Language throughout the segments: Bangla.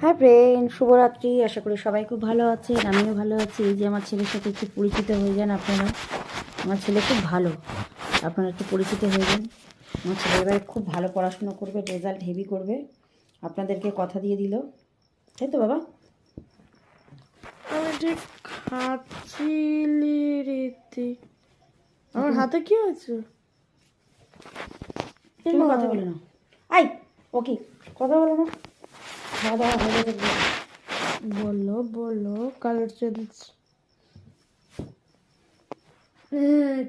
হ্যাঁ ফ্রেন্ড, শুভরাত্রি। আশা করি সবাই খুব ভালো আছেন, আমিও ভালো আছি। এই যে আমার ছেলের সাথে একটু পরিচিত হয়ে যান আপনারা। আমার ছেলে খুব ভালো, আপনারা একটু পরিচিত হয়ে যান। আমার ছেলে এবার খুব ভালো পড়াশুনো করবে, রেজাল্ট হেভি করবে, আপনাদেরকে কথা দিয়ে দিল, তাই তো বাবা? আমি ঠিক খাচ্ছিলি রীতি। আমার হাতে কি হয়েছে? তুমি কথা বলে না। আই ওকে, কথা বলে না। খাওয়া দাওয়া হয়ে গেছে? বলো বলো, কালার চেঞ্জ।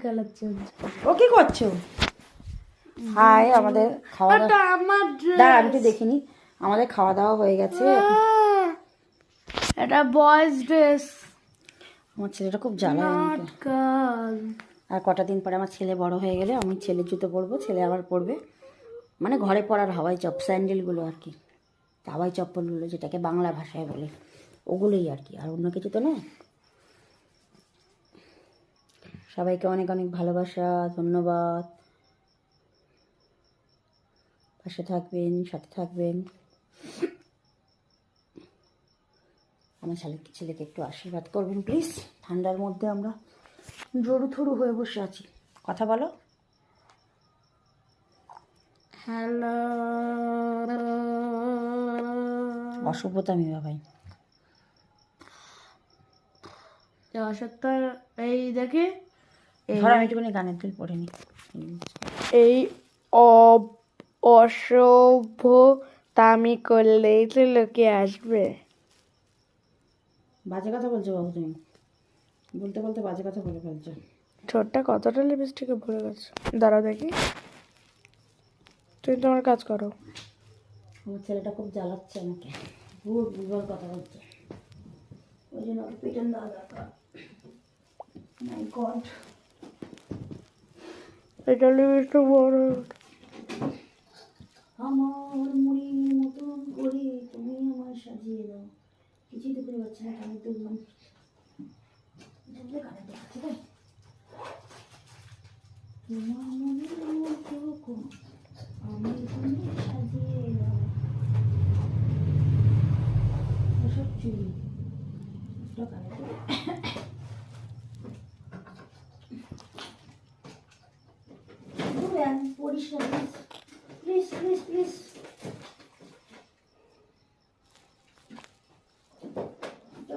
Colour change. ও কি করছো? হাই, আমাদের খাওয়া দাওয়া, আমার দাঁড়া আমি একটু দেখিনি। আমাদের খাওয়া দাওয়া হয়ে গেছে। এটা বয়েজ ড্রেস, আমার ছেলেটা খুব জ্বালায় আমাকে। Not girl. আর কটা দিন পরে আমার ছেলে বড় হয়ে গেলে আমি ছেলের জুতো পরবো, ছেলে আবার পরবে। মানে ঘরে পরার হাওয়াই চপ স্যান্ডেলগুলো আর কি, হাওয়াই চপ্পলগুলো যেটাকে বাংলা ভাষায় বলে, ওগুলোই আর কি, আর অন্য কিছু তো নয়। সবাইকে অনেক অনেক ভালোবাসা, ধন্যবাদ। পাশে থাকবেন, সাথে থাকবেন। আমার ছেলেকে একটু আশীর্বাদ করবেন প্লিজ। ঠান্ডার মধ্যে আমরা জড়ু থরু হয়ে বসে আছি। কথা বলো। হ্যালো। অসভ্যতা আমি ভাই। অসত্য। এই দেখি, ধর আমি একটুখানি গানের দুল পড়ে নি। এই অসভ্যতামি করলেই তো লোকে আসবে। বাজে কথা বলছো বাবু, তুমি বলতে বলতে বাজে কথা বলে ফেলছো। ঠোঁটটা কতটা লিপস্টিকে ভরে গেছে, দাঁড়াও দেখি। তুমি তোমার কাজ করো। আমার ছেলেটা খুব জ্বালাচ্ছে আমাকে, ভুল ভুলভাল কথা বলছে, ওই জন্য ওকে পিটন দেওয়া দরকার। মাই গড, এটা লিপস্টিক বড়। আমার মুড়ির মতন করে তুমি আমার সাজিয়ে দাও। কিছুই তো করে পাচ্ছি না, কানে তুললাম, কানে দেখাচ্ছে তাই। তোমার মনের মতো আমি তুমি সাজিয়ে দাও। ওসব চুরি কানে তুলে পড়িস না প্লিজ প্লিজ প্লিজ।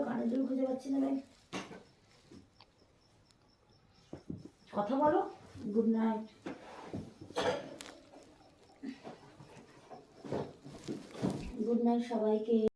কানে দুল খুঁজে পাচ্ছি না ভাই। কথা বলো। Good night. গুড নাইট সবাইকে।